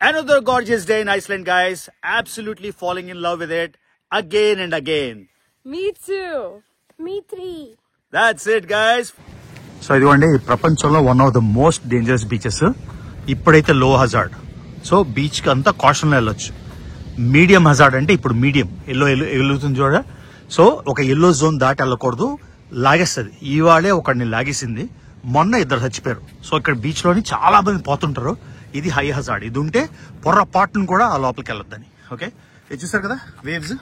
Another gorgeous day in Iceland, guys. Absolutely falling in love with it again and again. Me too. Me too. That's it, guys. So ఇదిగోండి ప్రపంచంలో one of the most dangerous beaches. ఇప్పుడైతే లో hazard, so beach కి అంతా caution లో వెళ్ళొచ్చు. Medium hazard అంటే ఇప్పుడు మీడియం వెళ్తుంది చూడ. సో ఒక ఎల్లో జోన్ దాటి వెళ్ళకూడదు, లాగేస్తుంది. ఇవాళే ఒకడిని లాగేసింది, మొన్న ఇద్దరు చచ్చిపోయారు. సో ఇక్కడ బీచ్ లోని చాలా మంది పోతుంటారు. ఇది హై హజార్డ్. ఇది ఉంటే పొర్రపాటును కూడా ఆ లోపలికి వెళ్ళొద్దని. ఓకే, ఇది చూసారు కదా వేవ్స్,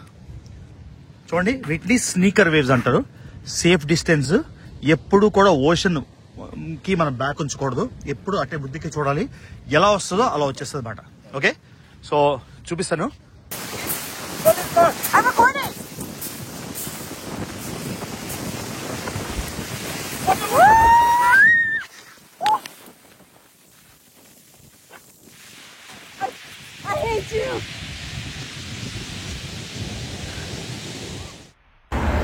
చూడండి. వీటిని స్నీకర్ వేవ్స్ అంటారు. సేఫ్ డిస్టెన్స్, ఎప్పుడు కూడా ఓషన్ కి మనం బ్యాక్ ఉంచకూడదు, ఎప్పుడు అట్టే బుద్ధికి చూడాలి. ఎలా వస్తుందో అలా వచ్చేస్తుంది అన్నమాట. ఓకే, సో చూపిస్తాను. I hate you.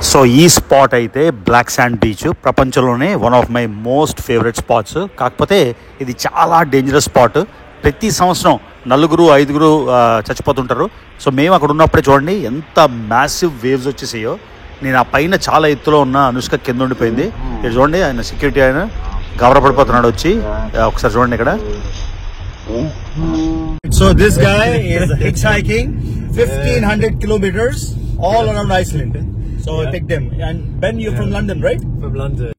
సో ఈ స్పాట్ అయితే బ్లాక్ శాండ్ బీచ్, ప్రపంచంలోనే one of my most favourite spots. కాకపోతే ఇది చాలా డేంజరస్ స్పాట్. ప్రతి సంవత్సరం 4-5 చచ్చిపోతుంటారు. సో మేము అక్కడ ఉన్నప్పుడే చూడండి ఎంత మ్యాసివ్ వేవ్స్ వచ్చేసాయో. నేను ఆ పైన చాలా ఎత్తులో ఉన్న అనుష్క కింద ఉండిపోయింది. ఇక్కడ చూడండి, ఆయన సెక్యూరిటీ ఆయన గౌరవపడిపోతున్నాడు వచ్చి. ఒకసారి చూడండి ఇక్కడ. So this guy is which hiking 1500 kilometers all around Iceland. So yeah. Take them. And Ben, you're from London, right? From London.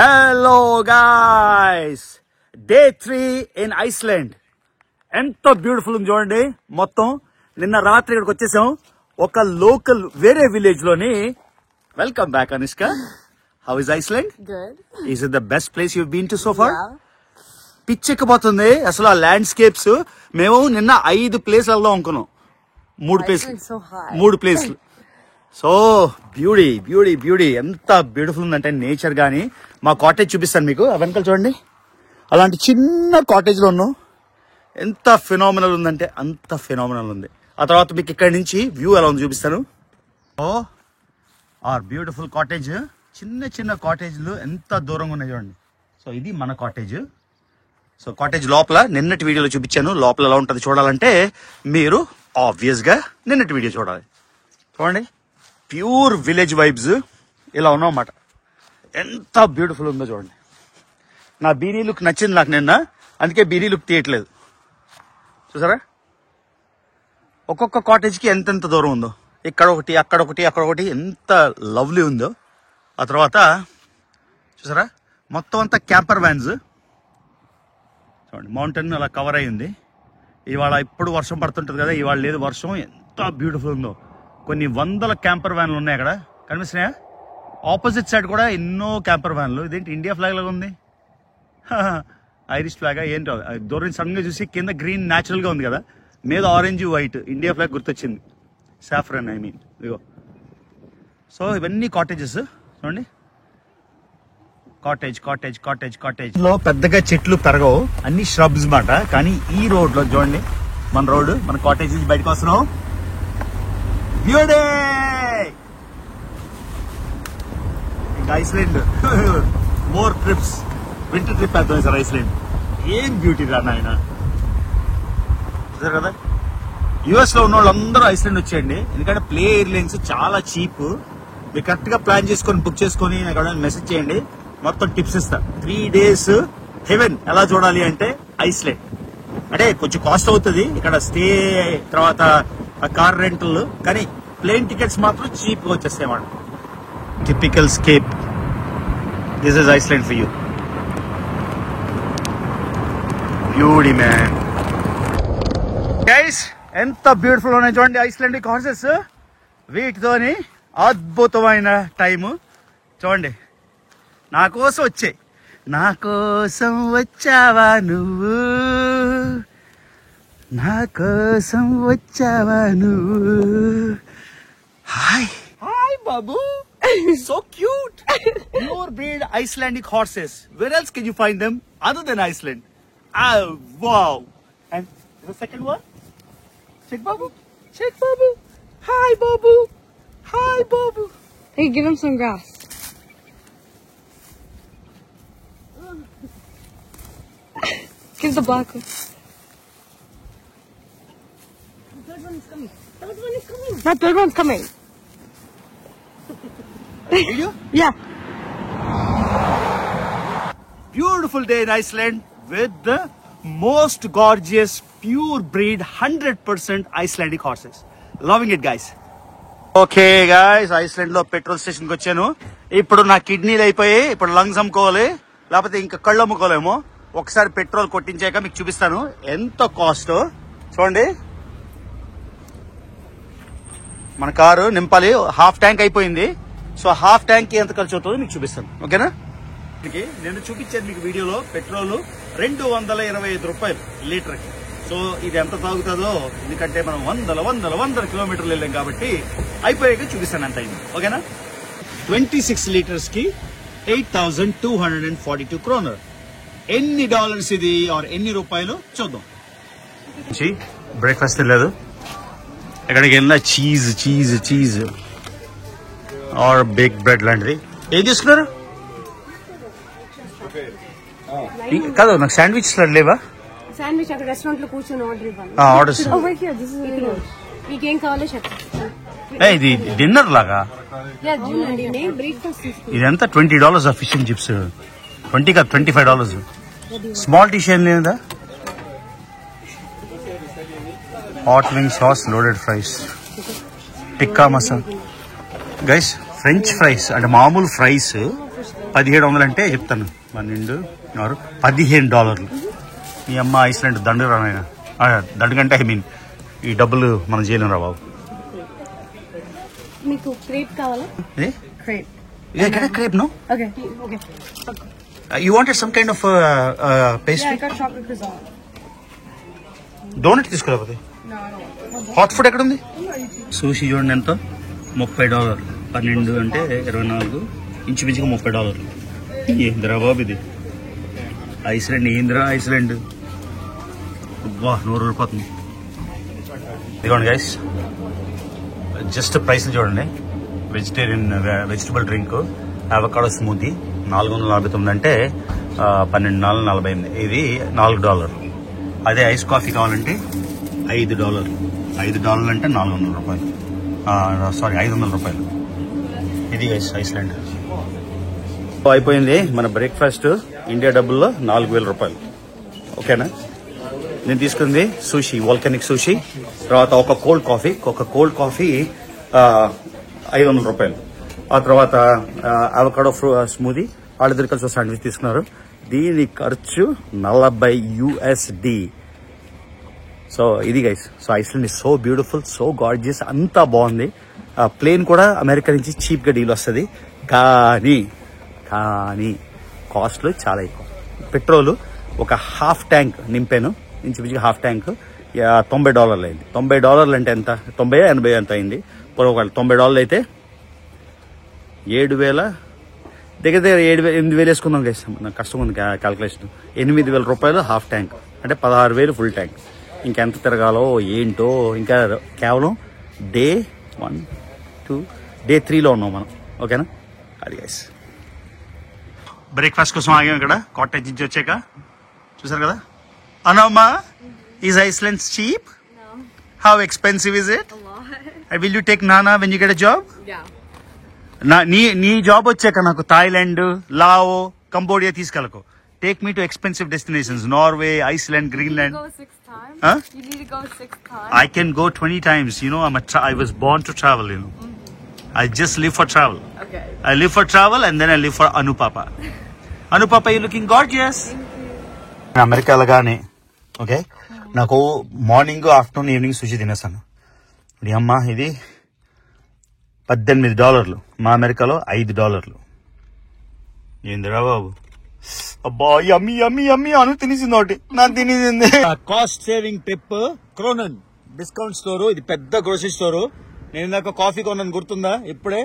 Hello guys, day 3 in Iceland. ఎంత బ్యూటిఫుల్ ఉంది చూడండి. మొత్తం నిన్న రాత్రి ఇక్కడికి వచ్చేసాం. ఒక లోకల్ వేరే విలేజ్ లోని. Welcome back Anushka. How is Iceland? Good. Is it the best place you been to so far? Yeah. పిచ్చెక్కిపోతుంది అసలు ఆ ల్యాండ్స్కేప్స్. మేము నిన్న 5 ప్లేస్ వెళ్దాం అనుకున్నాం. 3 ప్లేస్లు, So high. 3 ప్లేస్లు. సో బ్యూటీ బ్యూటీ బ్యూటీ, ఎంత బ్యూటిఫుల్ ఉందంటే నేచర్. గానీ మా కాటేజ్ చూపిస్తాను మీకు. వెనకాల చూడండి, అలాంటి చిన్న కాటేజ్ లో ఉన్నాం. ఎంత ఫినామినల్ ఉందంటే అంత ఫినామినల్ ఉంది. ఆ తర్వాత మీకు ఇక్కడ నుంచి వ్యూ ఎలా ఉంది చూపిస్తాను. O R beautiful cottage. చిన్న చిన్న కాటేజ్లు ఎంత దూరంగా ఉన్నాయి చూడండి. సో ఇది మన కాటేజ్. సో కాటేజ్ లోపల నిన్నటి వీడియోలో చూపించాను. లోపల ఎలా ఉంటుంది చూడాలంటే మీరు ఆబ్వియస్ గా నిన్నటి వీడియో చూడాలి. చూడండి, ప్యూర్ విలేజ్ వైబ్స్ ఇలా ఉన్నాం అన్నమాట. ఎంత బ్యూటిఫుల్ ఉందో చూడండి. నా బీనీ లుక్ నచ్చింది నాకు నిన్న, అందుకే బీనీ లుక్ తీయట్లేదు. చూసారా ఒక్కొక్క కాటేజ్ కి ఎంతెంత దూరం ఉందో. ఇక్కడ ఒకటి, అక్కడ ఒకటి, అక్కడ ఒకటి, ఎంత లవ్లీ ఉందో. ఆ తర్వాత చూసారా మొత్తం అంతా క్యాంపర్ వ్యాన్స్. చూడండి, మౌంటైన్ అలా కవర్ అయ్యింది. ఇవాళ ఇప్పుడు వర్షం పడుతుంటుంది కదా, ఇవాళ లేదు వర్షం. ఎంత బ్యూటిఫుల్ ఉందో. కొన్ని వందల క్యాంపర్ వ్యాన్లు ఉన్నాయి అక్కడ, కనిపిస్తున్నాయా? ఆపోజిట్ సైడ్ కూడా ఎన్నో క్యాంపర్ వ్యాన్లు. ఇదేంటి ఇండియా ఫ్లాగ్ లాగా ఉంది, ఐరిష్ ఫ్లాగ్ ఏంటో. దూరం సడన్ గా చూసి కింద గ్రీన్ న్యాచురల్ గా ఉంది కదా, మీద ఆరెంజ్ వైట్ ఇండియా ఫ్లాగ్ గుర్తొచ్చింది. Saffron I mean. ఇదిగో. సో ఇవన్నీ కాటేజెస్ చూడండి. కాటేజ్ కాటేజ్ కాటేజ్ కాటేజ్ లో పెద్దగా చెట్లు పెరగవు, అన్ని shrubs మాట. కానీ ఈ రోడ్ లో చూడండి, మన రోడ్, మన కాటేజ్ నుంచి బయటకు వస్తున్నాం. బ్యూటీ. ఇంకా Iceland more trips, winter trip వేద్దాం సార్ ఐస్లాండ్. ఏం బ్యూటీ రా నాయన. చూసారు కదా, యుఎస్ లో ఉన్న వాళ్ళందరూ ఐస్లాండ్ వచ్చేయండి. ఎందుకంటే ప్లే ఎయిర్లైన్స్ చాలా చీప్. మీరు కరెక్ట్ గా ప్లాన్ చేసుకొని బుక్ చేసుకొని నాకు మెసేజ్ చేయండి, మొత్తం టిప్స్ ఇస్తా. 3 days హెవెన్ ఎలా చూడాలి అంటే ఐస్లాండ్. అంటే కొంచెం కాస్ట్ అవుతుంది ఇక్కడ స్టే, తర్వాత కార్ రెంటల్, కానీ ప్లేన్ టికెట్స్ మాత్రం చీప్ గా వచ్చేస్తాయి అన్నమాట. Typical scape. This is Iceland for you. Beauty man. Guys ఎంత బ్యూటిఫుల్ ఉన్నాయి చూడండి ఐస్లాండిక్ హార్సెస్. వీటితోని అద్భుతమైన టైము చూడండి. నా కోసం వచ్చాయి, నా కోసం వచ్చావా నువ్వు, నా కోసం వచ్చావా నువ్వు. Hi hi Babu, so cute. Pure breed Icelandic horses. Where else can you find them other than Iceland? Oh wow. And the second one? Check Babu. Check Babu. Hi Babu. Hi Babu. Hey, give him some grass. Give the black one. The third one is coming. Third one is coming. That third one's coming. Video? Yeah. Beautiful day in Iceland with the most gorgeous pure breed 100% Icelandic horses. Loving it, guys. Okay guys, Iceland లో petrol station కి వచ్చాను. ఇప్పుడు నా కిడ్నీలు అయిపోయి ఇప్పుడు lungs అమ్ముకోవాలి, లేకపోతే ఇంకా కళ్ళు అమ్ముకోలేమో. ఒకసారి పెట్రోల్ కొట్టించాక మీకు చూపిస్తాను ఎంత కాస్ట్. చూడండి, మన కారు నింపాలి, హాఫ్ ట్యాంక్ అయిపోయింది. సో హాఫ్ ట్యాంక్ కి ఎంత ఖర్చు అవుతుందో మీకు చూపిస్తాను. ఓకేనా? నేను చూపించాను మీకు వీడియోలో పెట్రోల్ 225 రూపాయలు లీటర్ కి. సో ఇది ఎంత తాగుతుందో, ఎందుకంటే మనం వందల కిలోమీటర్లు వెళ్ళాం కాబట్టి అయిపోయాక చూపిస్తాను ఎంత అయింది. ఓకేనా? 26 లీటర్స్ కి 8,242 kroner. ఎన్ని డాలర్స్ ఇది ఆర్ ఎన్ని రూపాయలు చూద్దాం. బ్రేక్ఫాస్ట్ లేదు, ఎక్కడికి వెళ్ళినా cheese cheese cheese or bake bread లాంటిది. ఏం తీసుకున్నారు? కాదు, నాకు శాండ్విచ్ లేవా? శాండ్విచ్ అక్కడ రెస్టారెంట్ లో కూర్చొని ఆర్డర్ ఇవ్వాలి. ఆర్డర్స్ మీకేం కావాలో చెప్పండి. ఇది డిన్నర్ లాగా. బ్రేక్ఫాస్ట్ ఇదంతా $20 ఫిష్ అండ్ చిప్స్. 20 కాదు, $25. స్మాల్ డిష్ ఏం లేదా? Hot wing sauce, loaded fries, tikka masala. Guys, French fries అంటే మామూలు ఫ్రైస్ 1700 అంటే చెప్తాను, 12 $15. ఈ అమ్మ ఐస్లాండ్ దండు రానాయన, దండు కంటే ఐ మీన్ ఈ డబ్బులు మనం చేయలేం రా బాబు. మీకు క్రేప్ కావాలా? Crepe. Crepe no. Okay okay. You wanted some kind of pastry? Yeah, I got chocolate croissant. Donut తీసుకోలేకపోతే. No, I don't. Hot food ఎక్కడ ఉంది? సూషి చూడండి ఎంత, $30. 12 అంటే 24, ఇంచుమించుగా $30. ఏందిరా బాబు ఇది? ఐస్లాండ్ ఏందిరా ఐస్లాండ్? వా, నూరు రూపాయలు. ఇదిగోండి గైస్, జస్ట్ ప్రైస్ చూడండి. Vegetarian vegetable drink avocado smoothie 449 అంటే 12,448. ఇది $4. అదే ఐస్ కాఫీ కావాలంటే $5. $5 అంటే $400. సారీ, $500. ఇది గైస్ ఐస్లాండ్. అయిపోయింది మన బ్రేక్ఫాస్ట్. ఇండియా డబ్బుల్లో 4,000 రూపాయలు. ఓకేనా? నేను తీసుకుంది సూషి, వాల్కనిక్ సూషి, తర్వాత ఒక కోల్డ్ కాఫీ 500 రూపాయలు. ఆ తర్వాత అవకాడో స్మూదీ, వాళ్ళిద్దరు కలిసి శాండ్విచ్ తీసుకున్నారు. దీని ఖర్చు $40. సో ఇది guys. So Iceland is so beautiful, so gorgeous, అంతా బాగుంది. ప్లేన్ కూడా అమెరికా నుంచి చీప్ గా డీల్ వస్తుంది, కానీ కాస్ట్లు చాలా ఎక్కువ. పెట్రోల్ ఒక హాఫ్ ట్యాంక్ నింపాను, ఇంచుమించుగా హాఫ్ ట్యాంక్ $90 అయింది. $90 అంటే ఎంత? 90-80 ఎంత అయింది? ఒకవేళ $90 అయితే 7,000 దగ్గర 8,000 వేసుకుందాం గైస్. నాకు కష్టం ఉంది క్యాల్కులేషన్. 8,000 రూపాయలు హాఫ్ ట్యాంక్ అంటే 16,000 ఫుల్ ట్యాంక్. ఇంకెంత తిరగాలో ఏంటో. ఇంకా కేవలం డే 1, 2, డే 3లో ఉన్నాం మనం. ఓకేనా? అది గైస్. బ్రేక్ఫాస్ట్ కోసం ఆగాం ఇక్కడ కాటేజ్ నుంచి వచ్చాక. చూసారు కదా అనమ్మా, is Iceland cheap? How expensive is it? Will you take నానా when you get a job? నీ జాబ్ వచ్చాక నాకు థాయిలాండ్, లావో, కంబోడియా తీసుకెళ్ళకు. Take me to expensive destinations, Norway, Iceland, Greenland. You need to go 6 times. I can go 20 times. You know, I was born to travel, you know. I just live for travel. Okay. I live for travel and then I live for Anupapa. Anupapa, you're looking gorgeous. America వెళ్ళగానే okay, నాకు morning, afternoon, evening Sushee తినేసాను. ఇది అమ్మ, ఇది $18. మా అమెరికాలో $5. ఏందిరా బాబు? అబ్బా, యమ్మీ యమ్మీ యమ్మీ అను తినేసింది ఒకటి, నాకు తినేసింది. Cost saving trip Kronan discount store. ఇది పెద్ద గ్రోసరీ స్టోరు. నేను ఇందాక కాఫీ కొన్నాను, గుర్తుందా? ఇప్పుడే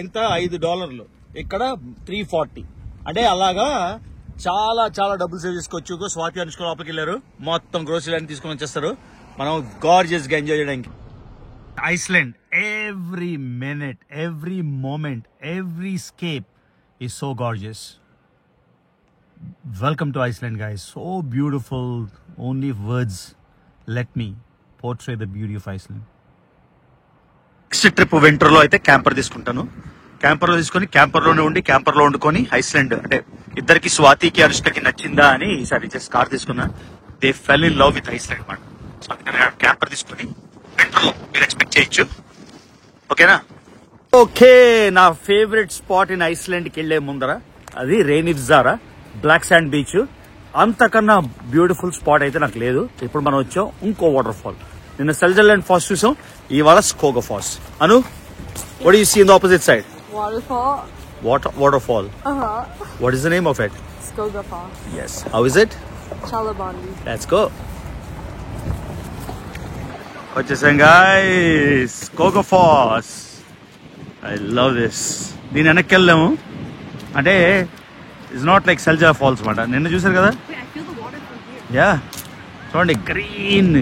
ఇంత $5, ఇక్కడ 340. అంటే అలాగా చాలా చాలా డబ్బులు సేవ్ చేసుకోవచ్చు. స్వాతి అనుష్క లోపలికి వెళ్ళారు, మొత్తం గ్రోసరీలు అన్ని తీసుకొని వచ్చేస్తారు. మనం గార్జియస్ గా ఎంజాయ్ చేయడానికి. Iceland every minute, every moment, every scape is so gorgeous. Welcome to Iceland guys. So beautiful. Only words let me portray the beauty of Iceland. Next trip winter లో అయితే క్యాంపర్ తీసుకుంటాను. Camper లో తీసుకొని camper లోనే ఉండి camper లో వండుకొని Iceland అంటే ఇద్దరికి స్వాతికి అనుష్కకి నచ్చిందా అని ఈసారి జస్ట్ కార్ తీసుకున్నా. They fell in love with Iceland మాట. సో అందుకని క్యాంపర్ తీసుకొని వింటర్ లో మీరు ఎక్స్పెక్ట్ చేయొచ్చు. ఓకేనా? ఓకే, నా ఫేవరెట్ స్పాట్ ఇన్ ఐస్లాండ్ కి వెళ్లే ముందర అది రేనివ్జారా బ్లాక్ శాండ్ బీచ్. అంతకన్నా బ్యూటిఫుల్ స్పాట్ అయితే నాకు లేదు. ఇప్పుడు మనం వచ్చాం ఇంకో వాటర్ ఫాల్. నిన్న సెల్జర్లాండ్ ఫాల్స్ చూసాం, ఇవాళ Skoga falls. Anu, what do you see in the opposite side? Waterfall. Waterfall. What is the name of it? Skoga Fall. Yes. How is it? Chalabandi. Let's go. వచ్చేసాం guys, Skoga Falls. I love this. దీని వెనక్కి వెళ్దాము అంటే it's not like సెల్జర్ falls మాట. నిన్న చూసారు కదా? Wait, I feel the water from here. Yeah, చూడండి గ్రీన్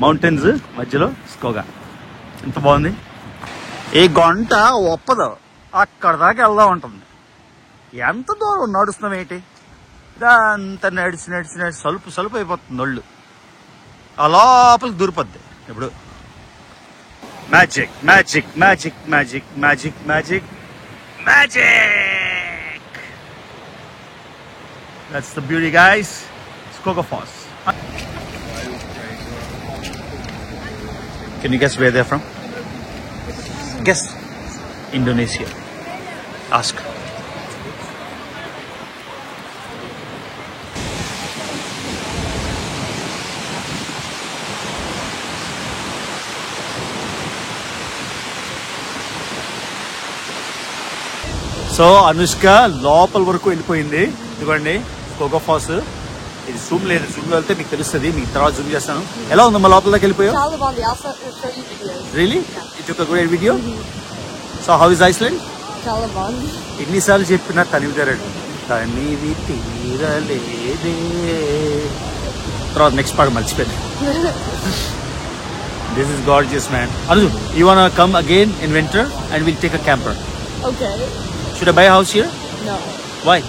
మౌంటైన్స్ మధ్యలో స్కోగా. ఎంత బాగుంది. ఈ గంట ఒప్పదు, అక్కడ దాకా వెళ్దాం ఉంటుంది. ఎంత దూరం నడుస్తున్నాం ఏంటి? ఇదంతా నడిచి నడిచి నడిచి సలుపు సలుపు అయిపోతుంది ఒళ్ళు. ఆ లోపలికి దూరిపోద్ది. ఇప్పుడు magic magic magic magic magic magic magic. That's the beauty guys. Skoga falls. Can you guess where they're from? Guess. Indonesia. Ask. So Anushka లోపల వరకు వెళ్ళిపోయింది. ఇదిగోండి స్కోగా ఫాల్స్. ఇది జూమ్ లేదు, జూమ్ వెళ్తే మీకు తెలుస్తుంది. మీకు తర్వాత జూమ్ చేస్తాను. ఎలా ఉందమ్మా లోపల దాకా వెళ్ళిపోయావు? Chalabandi. I'll show you videos. Really? You took a great video? So how is Iceland? Chalabandi. ఎన్నిసార్లు చెప్పినా తనివి తీరడు. తనివి తీరలేదే. తర్వాత నెక్స్ట్ పాట మర్చిపోయింది. This is gorgeous, man. Anu, you wanna come again in winter and we'll take a camper? Okay. Should I buy a house here? No. Why?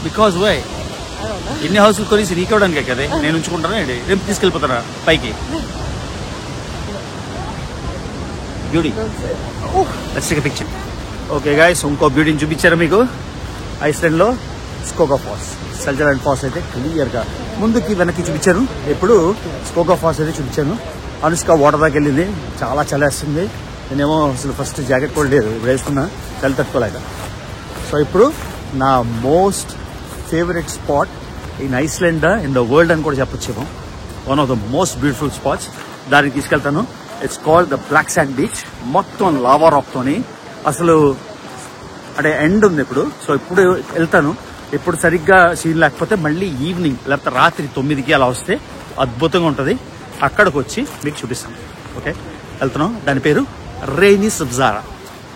Because Why? I don't know. ఎన్ని హౌస్లు కొనేసి నీకోవడానికే కదా నేను ఉంచుకుంటాను. ఏంటి రేపు తీసుకెళ్ళిపోతారా పైకి? Beauty. Let's take a picture. Okay guys, ఇంకో బ్యూటీని చూపించారా మీకు ఐస్లాండ్ లో? స్కోగా ఫాల్స్. సెల్జర్లాండ్ ఫాల్స్ అయితే క్లియర్ గా ముందుకి వెనక్కి చూపించాను. ఇప్పుడు స్కోగా ఫాల్స్ అయితే చూపించాను. అనుష్క వాటర్ దాకా వెళ్ళింది. చాలా చలేస్తుంది. నేనేమో అసలు ఫస్ట్ జాకెట్ కూడా లేదు, ఇప్పుడు వేసుకున్నా చలి తట్టుకోలేక. సో ఇప్పుడు నా most favourite spot in Iceland in the world అని కూడా చెప్పొచ్చేమో. One of the most beautiful spots. దానికి తీసుకెళ్తాను. It's called the black sand beach. మొత్తం లావా రాక్తోని అసలు అంటే ఎండ్ ఉంది ఇప్పుడు. సో ఇప్పుడు వెళ్తాను. ఇప్పుడు సరిగ్గా సీన్ లేకపోతే మళ్ళీ ఈవినింగ్ లేకపోతే రాత్రి 9కి అలా వస్తే అద్భుతంగా ఉంటుంది. అక్కడికి వచ్చి మీకు చూపిస్తాను. ఓకే, వెళ్తున్నాం. దాని పేరు రేనివ్జారా.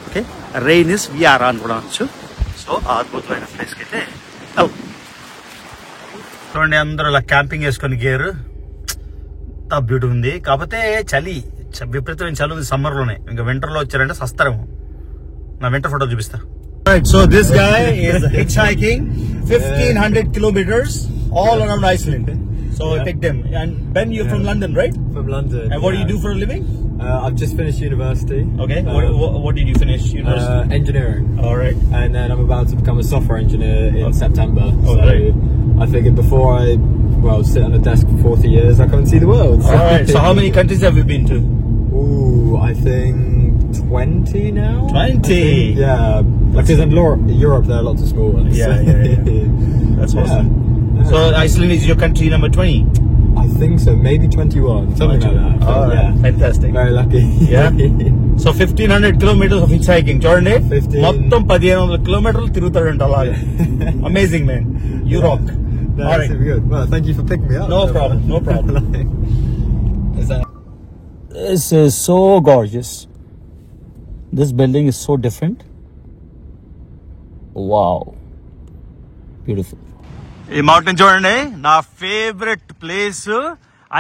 ఓకే, రేనివ్జారా అని కూడా అనొచ్చు. సో ఆ అద్భుతమైన ప్లేస్కి అయితే చూడండి. అందరూ అలా క్యాంపింగ్ వేసుకొని గేర్ ఎంత బ్యూటీ ఉంది. కాకపోతే చలి విపరీతమైన చలి ఉంది సమ్మర్ లోనే. ఇంకా వింటర్ లో వచ్చారంటే సస్తారేమో. నా వింటర్ ఫోటో చూపిస్తా. Right, so this guy is hitchhiking 1500 kilometers all around Iceland. So Yeah. take them. And Ben, you're from London, right? From London. And what do you do for a living? I've just finished university. Okay. What did you finish university? Engineering. All right. And then I'm about to become a software engineer in September. Oh, so great. I figured before I, sit on a desk for 40 years, I come and see the world. All right. So how many countries have you been to? Ooh, I think 20 now. 20? Yeah. Because in Europe there are lots of small ones. Yeah. That's awesome. Yeah. So Iceland is your country number 20? I think so. Maybe 21. Something like that. All right. Yeah. Fantastic. Very lucky. Yeah. So 1500 kilometers of hitchhiking. చూడండి, 15. మొత్తం 1500 కిలోమీటర్లు తిరుగుతాడంట అలాగే. Amazing, man. You rock. No, All right. super good. Well, thank you for picking me up. No problem. No problem. Is that? This is so gorgeous. This building is so different. Wow. Beautiful. ఈ mountain చూడండి. నా favourite place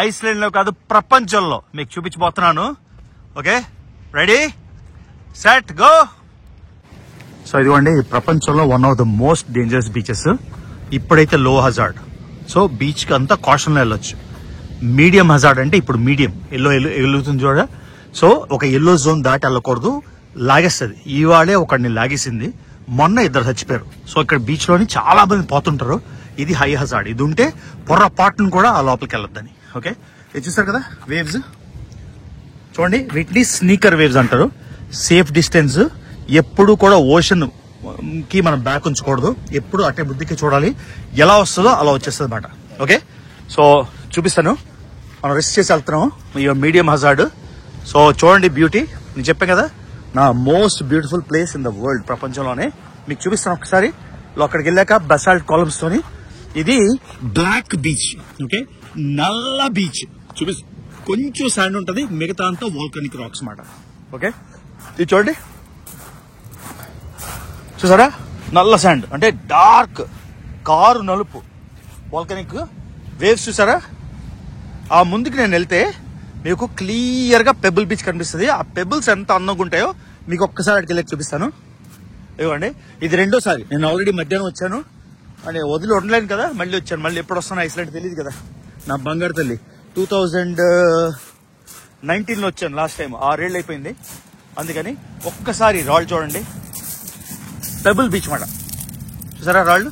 Iceland లో కాదు ప్రపంచంలో మీకు చూపించబోతున్నాను. Okay, ready set go. So ఇదిగోండి ప్రపంచంలో one of the most dangerous beaches. ఇప్పుడైతే లో హజార్డ్, సో బీచ్ కి అంతా కాషన్ లో వెళ్ళొచ్చు. మీడియం హజార్డ్ అంటే ఇప్పుడు మీడియం ఎల్లుతుంది చూడ. సో ఒక ఎల్లో జోన్ దాటి వెళ్ళకూడదు, లాగేస్తుంది. ఇవాళే ఒకడిని లాగేసింది, మొన్న 2 చచ్చిపోయారు. సో ఇక్కడ బీచ్ లోని చాలా మంది పోతుంటారు. ఇది హై హజార్డ్, ఇది ఉంటే పొర్రపాటును కూడా ఆ లోపలికి వెళ్ళొద్దని. ఓకే, ఇది చూసారు కదా వేవ్స్, చూడండి వీటిని స్నీకర్ వేవ్స్ అంటారు. సేఫ్ డిస్టెన్స్, ఎప్పుడు కూడా ఓషన్ కి మనం బ్యాక్ ఉంచకూడదు, ఎప్పుడు అటే బుద్ధికి చూడాలి. ఎలా వస్తుందో అలా వచ్చేస్తుంది అనమాట. ఓకే, సో చూపిస్తాను. మనం రిస్క్ చేసి వెళ్తున్నాము, మీడియం హజార్డ్. సో చూడండి బ్యూటీ, నేను చెప్పాను కదా నా most beautiful place in the world, ప్రపంచంలోనే. మీకు చూపిస్తాను ఒకసారి. అక్కడికి వెళ్ళాక బసాల్ట్ కాలమ్స్ తోని, ఇది బ్లాక్ బీచ్. ఓకే, నల్ల బీచ్ చూపిస్తా. కొంచెం శాండ్ ఉంటది, మిగతా అంతా వాల్కనిక్ రాక్స్ మాట. ఓకే, ఇది చూడండి, చూసారా నల్ల శాండ్ అంటే డార్క్ కారు నలుపు వాల్కనిక్ వేవ్స్ చూసారా. ఆ ముందుకు నేను వెళ్తే మీకు క్లియర్ గా పెబుల్ బీచ్ కనిపిస్తుంది. ఆ పెబుల్స్ ఎంత అందంగా ఉంటాయో మీకు ఒక్కసారి అక్కడికి వెళ్ళి చూపిస్తాను. ఇవ్వండి, ఇది 2వ సారి. నేను ఆల్రెడీ మధ్యాహ్నం వచ్చాను అని వదిలి ఉండలేను కదా, మళ్ళీ వచ్చాను. మళ్ళీ ఎప్పుడు వస్తాను ఐస్లాండ్ తెలియదు కదా, నా బంగారు తల్లి. 2019లో వచ్చాను లాస్ట్ టైం, 6 ఏళ్ళు అయిపోయింది. అందుకని ఒక్కసారి రాళ్ళు చూడండి, పెబుల్ బీచ్ మాట. చూసారా రాళ్ళు,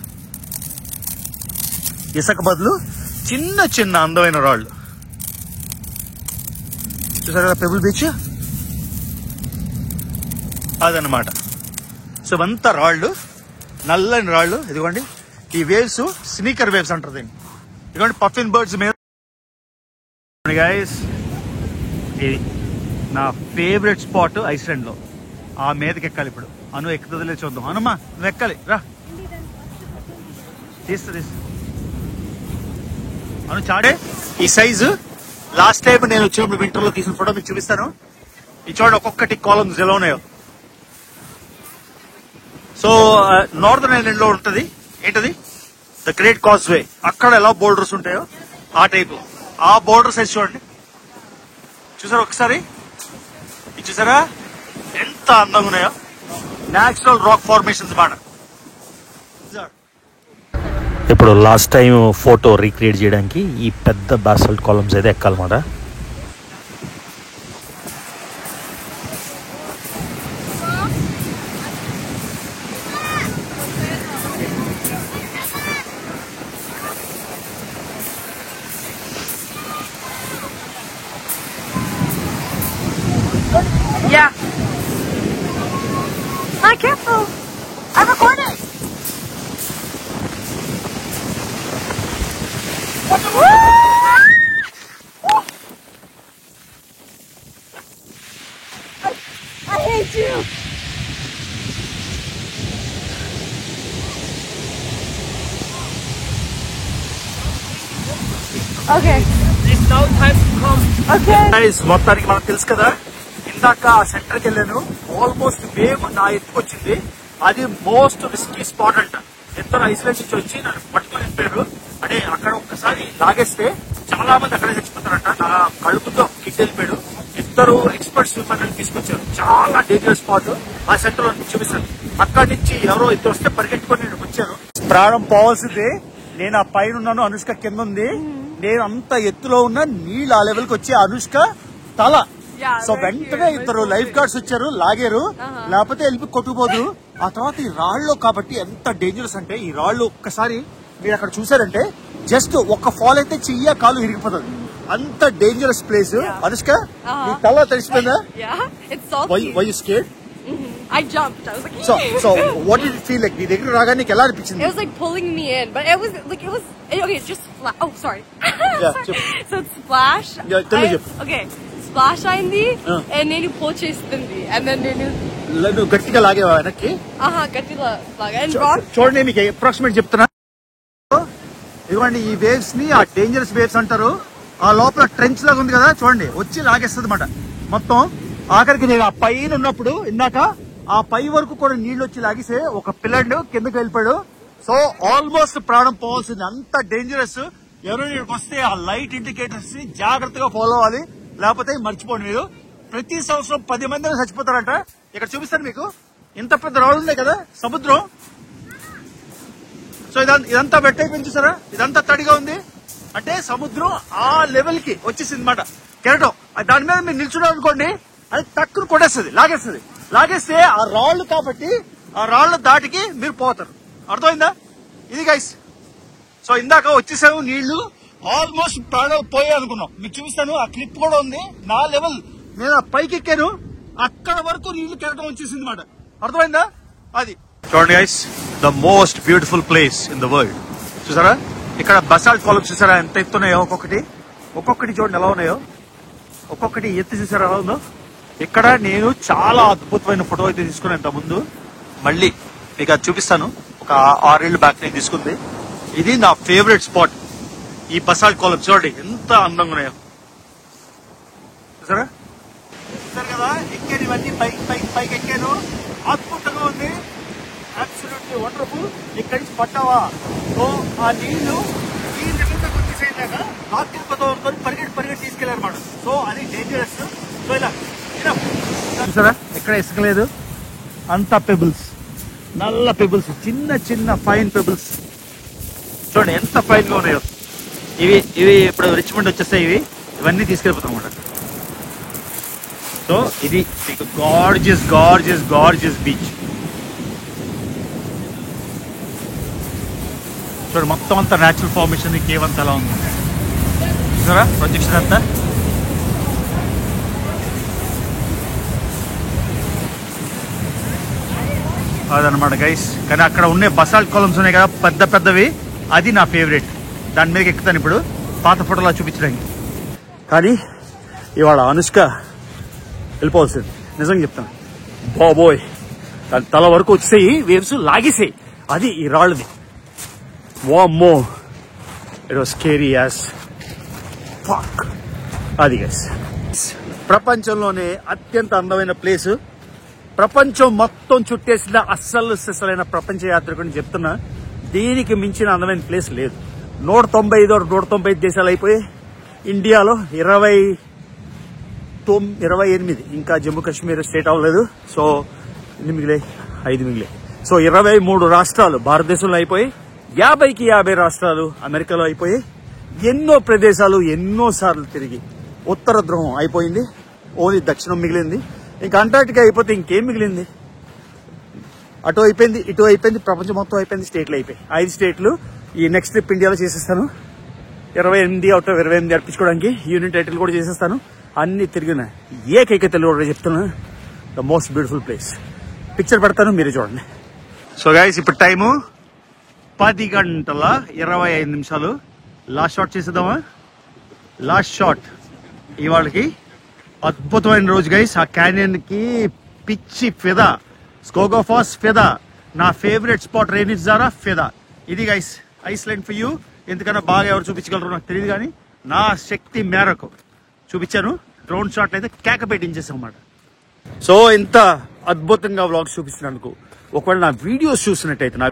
ఇసుక బదులు చిన్న చిన్న అందమైన రాళ్ళు. చూసారా పెబుల్ బీచ్, అదనమాట. సో ఇవంతా రాళ్ళు, నల్లని రాళ్ళు. ఇదిగోండి ఈ వేవ్స్ స్నీకర్ వేవ్స్ అంటారు దీన్ని. ఇదిగోండి పఫిన్ బర్డ్స్ మీద. గైస్, ఇది నా ఫేవరెట్ స్పాట్ ఐస్లాండ్ లో. ఆ మీదకి ఎక్కాలి ఇప్పుడు. అను ఎక్కుతుందిలే చూద్దాం. అనుమా నువ్వు ఎక్కాలి రా, తీస్తా అను చాడే. ఈ సైజు లాస్ట్ టైం నేను వచ్చినప్పుడు వింటర్ లో తీసిన ఫోటో మీకు చూపిస్తాను. ఈ చూడండి ఒక్కొక్కటి కాలమ్స్ ఎలా ఉన్నాయో. సో నార్దర్న్ ఐలాండ్ లో ఉంటది ఏంటది, ద గ్రేట్ కాజ్వే. అక్కడ ఎలా బోర్డర్స్ ఉంటాయో ఆ టైప్ లో ఆ బోర్డర్ సైజ్ చూడండి. చూసారా ఒకసారి, ఇది చూసారా ఎంత అందంగా ఉన్నాయో. న్యాచురల్ రాక్ ఫార్మేషన్స్ మాట. ఇప్పుడు లాస్ట్ టైం ఫోటో రీక్రియేట్ చేయడానికి ఈ పెద్ద బాసల్ట్ కాలమ్స్ అయితే ఎక్కాలన్నమాట. Yeah. Ah, careful. I'm recording. I hate you. Okay. It's now time to come. Okay. మొత్తానికి మనకు తెలుసు కదా, ఇందాక సెంటర్కి వెళ్ళాను, ఆల్మోస్ట్ వేవ్ నా ఎత్తుకొచ్చింది. అది మోస్ట్ రిస్కీ స్పాట్ అంట. ఇద్దరు ఐస్లాండ్ నుంచి వచ్చి నన్ను పట్టుకొని వెళ్ళిపోయారు. అంటే అక్కడ ఒక్కసారి లాగేస్తే చాలా మంది అక్కడే చచ్చిపోతారంట. నా కడుపుతో కిట్ వెళ్ళిపోయాడు. 2 ఎక్స్పర్ట్స్ స్విమ్మర్లను తీసుకొచ్చారు. చాలా డేంజరస్ స్పాట్. ఆ సెంటర్ లో చూపిస్తాను. అక్కడి నుంచి ఎవరో 2 వస్తే పరిగెట్టుకొని నేను వచ్చాను. ప్రాణం పోవాల్సిందే. నేను ఆ పైన ఉన్నాను, అనుష్క కింద ఉంది. నేను అంత ఎత్తులో ఉన్న నీళ్ళు ఆ లెవెల్ కి వచ్చి అనుష్క తల. సో వెంటనే 2 లైఫ్ గార్డ్స్ వచ్చారు, లాగారు. లేకపోతే వెళ్ళి కొట్టుకుపోదు. ఆ తర్వాత ఈ రాళ్ళు కాబట్టి ఎంత డేంజరస్ అంటే, ఈ రాళ్ళు ఒక్కసారి మీరు అక్కడ చూసారంటే జస్ట్ ఒక ఫాల్ అయితే చెయ్య కాలు ఇరిగిపోతుంది. అంత డేంజరస్ ప్లేస్. అనుష్క నీ తల తెలిసిపోయిందా? Why you scared? I jumped. I was like, so what did it feel like? నీ దగ్గర రాగానే నీకు ఎలా అనిపించింది? It was like pulling me in, but it was okay. Just oh, sorry. So it's splash. Yeah, tell me. Okay, splash అయింది, and నేను pull చేస్తుంది, and then నువ్వు గట్టిగా లాగేవా వెనక్కి? గట్టిగా లాగా. And rock. చూడండి మీకు అప్రాక్సిమేట్ చెప్తున్నా. ఇదిగోండి ఈ వేవ్స్ ని ఆ డేంజరస్ వేవ్స్ అంటారు. ఆ లోపల ట్రెంచ్ లాగా ఉంది కదా, చూడండి వచ్చి లాగేస్తుంది అన్నమాట మొత్తం. ఆఖరికి నేను ఆ పైన ఉన్నప్పుడు ఇందాక ఆ పై వరకు కూడా నీళ్లు వచ్చి లాగిస్తే ఒక పిల్లడు కిందకి వెళ్ళిపోయాడు. సో ఆల్మోస్ట్ ప్రాణం పోవాల్సింది, అంత డేంజరస్. ఎవరైనా ఇక్కడికి వస్తే ఆ లైట్ ఇండికేటర్స్ ని జాగ్రత్తగా ఫాలో అవ్వాలి, లేకపోతే మర్చిపోండి మీరు. ప్రతి సంవత్సరం 10 మంది చచ్చిపోతారంట. ఇక్కడ చూపిస్తాను మీకు, ఇంత పెద్ద రాళ్ళు ఉన్నాయి కదా సముద్రం. సో ఇదంతా వెట్ అయిపోయింది చూసారా, ఇదంతా తడిగా ఉంది అంటే సముద్రం ఆ లెవెల్ కి వచ్చేసింది అనమాట. కెరటం దాని మీద మీరు నిల్చున్నారు అనుకోండి, అది టక్కును కొట్టేస్తుంది, లాగేస్తే ఆ రాళ్లు కాబట్టి ఆ రాళ్ల దాటికి మీరు పోతారు. అర్థమైందా? ఇది గైస్. సో ఇందాక వచ్చేసాము, నీళ్లు ఆల్మోస్ట్ ప్రాణాలు పోయాయి అనుకున్నాం. మీకు చూపిస్తాను, ఆ క్లిప్ కూడా ఉంది. నా లెవెల్ నేను పైకి ఎక్కాను, అక్కడ వరకు నీళ్లు కెరటం వచ్చేసింది అనమాట. అర్థమైందా? అది చూడండి guys, the most beautiful place in the world. చూసారా ఇక్కడ బసాల్ట్ కాలమ్స్ చూసారా ఎంత ఎత్తున్నాయో, ఒక్కొక్కటి చూడండి ఎలా ఉన్నాయో, ఒక్కొక్కటి ఎత్తు చూసారా ఎలా ఉందో. ఇక్కడ నేను చాలా అద్భుతమైన ఫోటో అయితే తీసుకున్నాను ఇంత ముందు, మళ్ళీ మీకు అది చూపిస్తాను. ఒక 6 ఏళ్ల బ్యాక్ నేను తీసుకుంది. ఇది నా ఫేవరెట్ స్పాట్. ఈ బసాల్ట్ కాలమ్స్ చూడండి ఎంత అందంగా ఉన్నాయో. చూసారా కదా, ఎక్కాను ఇవన్నీ పైకి ఎక్కాను, అద్భుతంగా ఉంది, అబ్సల్యూట్లీ వండర్ఫుల్. ఇక్కడి నుంచి పట్టావా, సో ఆ నీళ్లు ఈ దగ్గర వచ్చేసేదాక రాత్రి కొత్త పరిగెట్టి తీసుకెళ్ళారన్నమాట. సో అది డేంజరస్. సో ఇలా చూసారా ఎక్కడ ఇసుక లేదు, అంతా పెబుల్స్, నల్ల పెబుల్స్, చిన్న ఫైన్ పెబుల్స్. చూడండి ఎంత ఫైన్ గా ఉన్నాయో. ఇవి ఇప్పుడు రిచ్మండ్ వచ్చేస్తాయి, ఇవన్నీ తీసుకెళ్ళిపోతాం అన్నమాట. సో ఇది మీకు గార్జియస్ బీచ్. చూడండి మొత్తం అంతా న్యాచురల్ ఫార్మేషన్, కేవ్ అంతా ఎలా ఉంది చూసారా, ప్రొజెక్షన్ అంతా. అదనమాట గైస్. కానీ అక్కడ ఉండే బసాల్ట్ కాలమ్స్ ఉన్నాయి కదా పెద్దవి, అది నా ఫేవరెట్. దాని మీదకి ఎక్కుతాను ఇప్పుడు పాత ఫోటోలా చూపించడానికి. కానీ ఇవాళ అనుష్క వెళ్ళిపోవాల్సింది, నిజంగా చెప్తాను. బాబోయ్, దాని తల వరకు వచ్చేసాయి వేవ్స్, లాగేసాయి. అది ఈ రాళ్ళది. వామ్మో, it was scary as fuck. అది గైస్, ప్రపంచంలోనే అత్యంత అందమైన ప్లేస్, ప్రపంచం మొత్తం చుట్టేసిన అస్సలైన ప్రపంచ యాత్రికుని చెప్తున్నా. దీనికి మించిన అందమైన ప్లేస్ లేదు. 195 దేశాలు అయిపోయి ఇండియాలో 28, ఇంకా జమ్మూ కాశ్మీర్ స్టేట్ అవ్వలేదు. సో 5 మిగిలాయి. సో 23 రాష్ట్రాలు భారతదేశంలో అయిపోయి, 50కి 50 రాష్ట్రాలు అమెరికాలో అయిపోయి, ఎన్నో ప్రదేశాలు ఎన్నో సార్లు తిరిగి. ఉత్తర ధ్రువం అయిపోయింది, ఓన్లీ దక్షిణం మిగిలింది. ఇంకా అంటార్టికా అయిపోతే ఇంకేం మిగిలింది? అటు అయిపోయింది, ఇటు అయిపోయింది, ప్రపంచం మొత్తం అయిపోయింది, స్టేట్లు అయిపోయి 5 స్టేట్లు. ఈ నెక్స్ట్ ట్రిప్ ఇండియాలో చేసేస్తాను. 28 అవుట్ ఆఫ్ 28 అర్పించుకోవడానికి యూనియన్ టైటిల్ కూడా చేసేస్తాను. అన్ని తిరిగిన ఏకైక తెలుగు చెప్తున్నా, the most beautiful place. Picture పెడతాను, మీరే చూడండి. సో గైస్, ఇప్పుడు టైము 10:25. లాస్ట్ షాట్ చేసేద్దామా? లాస్ట్ షాట్ ఇవాళకి. అద్భుతమైన రోజు గైస్. ఆ క్యానియన్ కి పిచ్చి ఫిదా, స్కోగోఫాస్ ఫిదా, నా ఫేవరెట్ స్పాట్ రేనిజారా ఫిదా. ఇది గైస్ ఐస్లాండ్ ఫర్ యూ. ఎందుకన్నా బాగా ఎవరు చూపించగలరు నాకు తెలియదు, కానీ నా శక్తి మేరకు చూపించాను. డ్రోన్ షాట్ అయితే కేక పెట్టించేసాం అన్నమాట. సో ఇంత అద్భుతంగా వ్లాగ్స్ చూపిస్తున్నందుకు, ఒకవేళ నా వీడియోస్ చూసినట్టయితే, నా